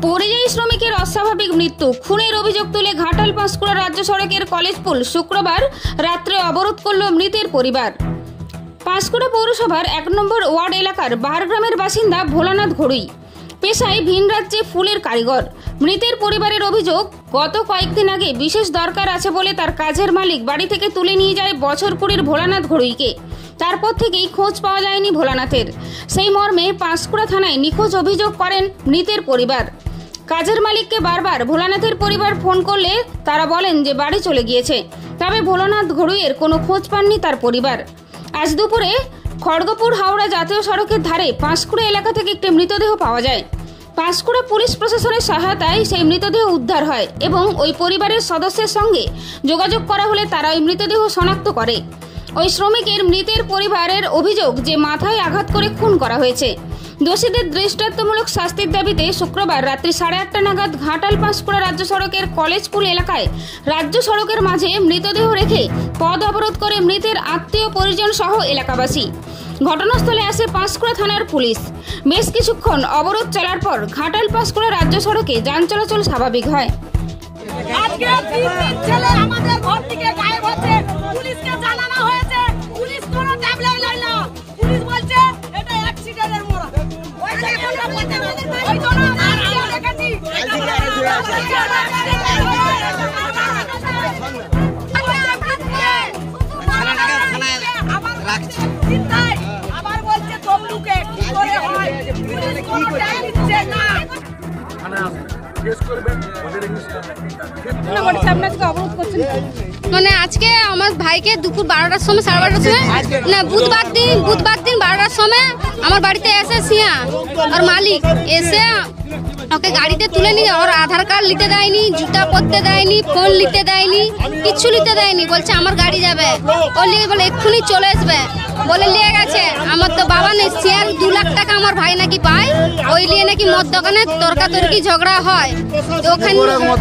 পরিযায়ী শ্রমিকের অস্বাভাবিক মৃত্যু, খুনের অভিযোগ তুলে ঘাটাল পাঁশকুড়া রাজ্য সড়কের কলেজ পুল শুক্রবার রাত্রে অবরোধ করল মৃতের পরিবার। পাঁশকুড়া পৌরসভার ১ নম্বর ওয়ার্ড এলাকার বাহারগ্রামের বাসিন্দা ভোলানাথ ঘড়ুই, পেশায় ভিন রাজ্যে ফুলের কারিগর। মৃতের পরিবারের অভিযোগ, গত কয়েকদিন আগে বিশেষ দরকার আছে বলে তার কাজের মালিক বাড়ি থেকে তুলে নিয়ে যায় বছর কুড়ির ভোলানাথ ঘড়ুইকে। তারপর থেকেই খোঁজ পাওয়া যায়নি ভোলানাথের। সেই মর্মে পাঁশকুড়া থানায় নিখোঁজ অভিযোগ করেন মৃতের পরিবার। কাজের মালিককে বারবার ভোলানাথের পরিবার ফোন করলে তারা বলেন যে বাড়ি চলে গিয়েছে, তবে ভোলানাথ ঘড়ুইয়ের কোনো খোঁজ পাননি তার পরিবার। আজ দুপুরে খড়গপুর হাওড়া জাতীয় সড়কের ধারে পাঁশকুড়া এলাকা থেকে একটি মৃতদেহ পাওয়া যায়। পাঁশকুড়া পুলিশ প্রশাসনের সহায়তায় সেই মৃতদেহ উদ্ধার হয় এবং ওই পরিবারের সদস্যের সঙ্গে যোগাযোগ করা হলে তারা ওই মৃতদেহ শনাক্ত করে। ওই শ্রমিকের মৃতের পরিবারের অভিযোগ যে মাথায় আঘাত করে খুন করা হয়েছে। দোষীদের দৃষ্টান্তমূলক শাস্তির দাবিতে শুক্রবার রাত্রি 8:30 নাগাদ ঘাটাল পাঁশকুড়া রাজ্য সড়কের কলেজ পুল এলাকায় রাজ্য সড়কের মাঝে মৃতদেহ রেখে পথ অবরোধ করে মৃতের আত্মীয় পরিজন সহ এলাকাবাসী। ঘটনাস্থলে আসে পাঁশকুড়া থানার পুলিশ। বেশ কিছুক্ষণ অবরোধ চলার পর ঘাটাল পাঁশকুড়া রাজ্য সড়কে যান চলাচল স্বাভাবিক হয়। মানে আজকে আমার ভাইকে দুপুর 12টার সময় 12:30 সময় না বুধবার দিন 12টার সময় আমার বাড়িতে এসে সিয়া আর মালিক এসে ওকে গাড়িতে তুলে নিয়ে ওর আধার কার্ড নিতে দেয়নি, জুতা পরতে দেয়নি, ফোন নিতে দেয়নি, কিচ্ছু নিতে দেয়নি। বলছে আমার গাড়ি যাবে, ও নিয়ে বলে এক্ষুনি চলে আসবে বলে নিয়ে গেছে। আমার তো বাবা নেই, শেয়ার 2 লাখ টাকা আমার ভাই নাকি পায়, ওই নিয়ে নাকি মদ দোকানে তর্কাতর্কি ঝগড়া হয়। ওখানে পুরো মদ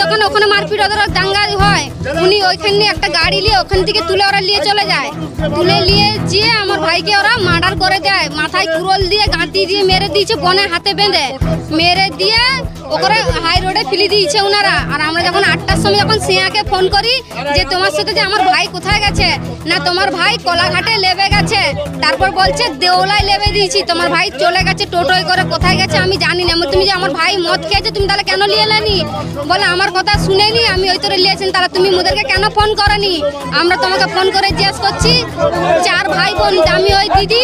দোকানে ওখানে মারপিট ওদের দাঙ্গা হয়। উনি ওইখানে একটা গাড়ি নিয়ে ওখান থেকে তুলে ওরা নিয়ে চলে যায়। তুলে নিয়ে যেয়ে আমার ভাইকে ওরা মার্ডার করে দেয়, মাথায় কুরল দিয়ে গাঁতি দিয়ে মেরে দিয়েছে, বনে হাতে বেঁধে মেরে দিয়ে ওখানে হাই রোডে ফেলে দিয়েছে ওনারা। আর আমরা যখন 8টার সময় যখন সিয়াকে ফোন করি যে তোমার সাথে যে আমার ভাই কোথায় গেছে, না তোমার ভাই কলাঘাটে লেবে গেছে। তারপর বলছে দেওলায় লেবে দিয়েছি, তোমার ভাই চলে গেছে টোটোয় করে, কোথায় গেছে আমি জানি না। তুমি যে আমার ভাই মদ খেয়েছে তুমি তাহলে কেন নিয়ে এলেনি? বলে আমার কথা শুনেনি, আমি ওই তোরে নিয়েছেন, তাহলে তুমি মোদেরকে কেন ফোন করনি? আমরা তোমাকে ফোন করে জিজ্ঞেস করছি। 4 ভাই বোন, আমি ওই দিদি,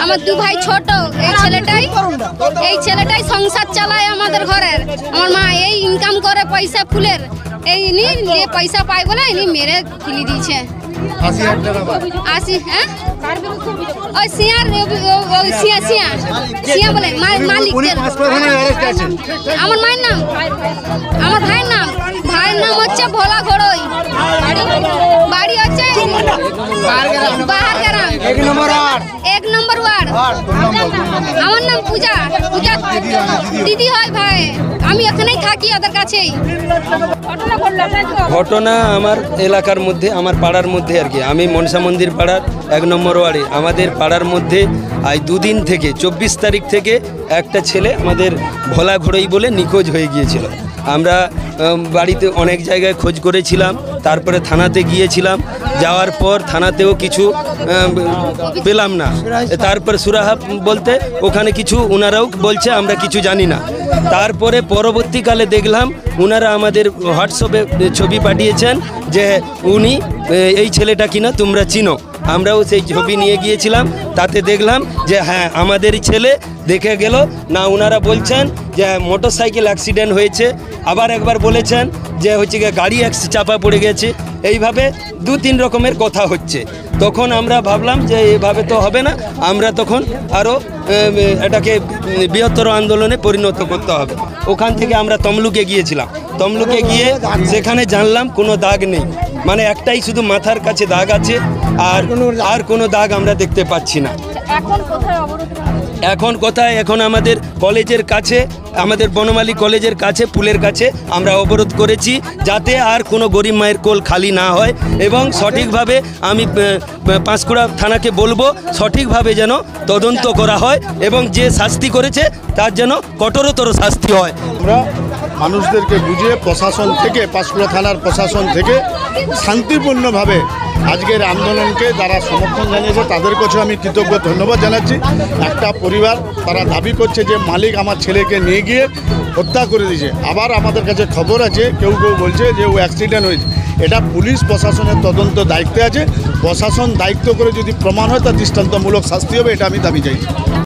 আমার 2 ভাই ছোট। এই ছেলেটাই সংসার চালায় আমাদের ঘরের। আমার মা এই ইনকাম করে পয়সা ফুলের, এই নিয়ে পয়সা পায় বলে ইনি মেরে ফেলে দিয়েছে। 80 হ্যাঁ ওই সিয়ার সিয়া বলে মালিক। আমার মায়ের নাম, আমার ভাইয়ের নাম হচ্ছে ভোলা ঘড়ুই, বাড়ি হচ্ছে বাহারগ্রাম 1 নম্বর ওয়ার্ড। আমার নাম পূজা দিদি হয় ভাই, আমি এখানেই থাকি ওদের কাছেই। ঘটনা আমার এলাকার মধ্যে, আমার পাড়ার মধ্যে আর কি। আমি মনসা মন্দির পাড়ার 1 নম্বর ওয়ার্ডে। আমাদের পাড়ার মধ্যে আজ 2 দিন থেকে 24 তারিখ থেকে একটা ছেলে আমাদের ভোলা ঘড়ুই বলে নিখোঁজ হয়ে গিয়েছিল। আমরা বাড়িতে অনেক জায়গায় খোঁজ করেছিলাম, তারপরে থানাতে গিয়েছিলাম, যাওয়ার পর থানাতেও কিছু পেলাম না। তারপর সুরাহা বলতে ওখানে কিছু ওনারাও বলছে আমরা কিছু জানি না। তারপরে পরবর্তীকালে দেখলাম ওনারা আমাদের হোয়াটসঅ্যাপে ছবি পাঠিয়েছেন যে উনি এই ছেলেটা কিনা তোমরা চিনো। আমরাও সেই ছবি নিয়ে গিয়েছিলাম, তাতে দেখলাম যে হ্যাঁ আমাদেরই ছেলে। দেখে গেল না, ওনারা বলছেন যে মোটরসাইকেল অ্যাক্সিডেন্ট হয়েছে, আবার একবার বলেছেন যে হচ্ছে গিয়ে গাড়ি চাপা পড়ে গেছে। এইভাবে 2-3 রকমের কথা হচ্ছে। তখন আমরা ভাবলাম যে এভাবে তো হবে না, আমরা তখন আরও এটাকে বৃহত্তর আন্দোলনে পরিণত করতে হবে। ওখান থেকে আমরা তমলুকে গিয়েছিলাম। তমলুকে গিয়ে সেখানে জানলাম কোনো দাগ নেই, মানে একটাই শুধু মাথার কাছে দাগ আছে, আর কোনো দাগ আমরা দেখতে পাচ্ছি না। এখন কোথায়, এখন আমাদের কলেজের কাছে, আমাদের বনমালী কলেজের কাছে, পুলের কাছে আমরা অবরোধ করেছি, যাতে আর কোনো গরিব মায়ের কোল খালি না হয় এবং সঠিকভাবে আমি পাঁশকুড়া থানাকে বলবো সঠিকভাবে যেন তদন্ত করা হয় এবং যে শাস্তি করেছে তার যেন কঠোরতর শাস্তি হয়। আমরা মানুষদেরকে বুঝিয়ে প্রশাসন থেকে, পাঁশকুড়া থানার প্রশাসন থেকে শান্তিপূর্ণভাবে আজকের আন্দোলনকে যারা সমর্থন জানিয়েছে তাদের কাছে আমি কৃতজ্ঞ ধন্যবাদ জানাচ্ছি। একটা পরিবার তারা দাবি করছে যে মালিক আমার ছেলেকে নিয়ে গিয়ে হত্যা করে দিয়েছে, আবার আমাদের কাছে খবর আছে কেউ কেউ বলছে যে ও অ্যাক্সিডেন্ট হয়েছে। এটা পুলিশ প্রশাসনের তদন্ত দায়িত্বে আছে, প্রশাসন দায়িত্ব করে যদি প্রমাণ হয় তার দৃষ্টান্তমূলক শাস্তি হবে, এটা আমি দাবি চাইছি।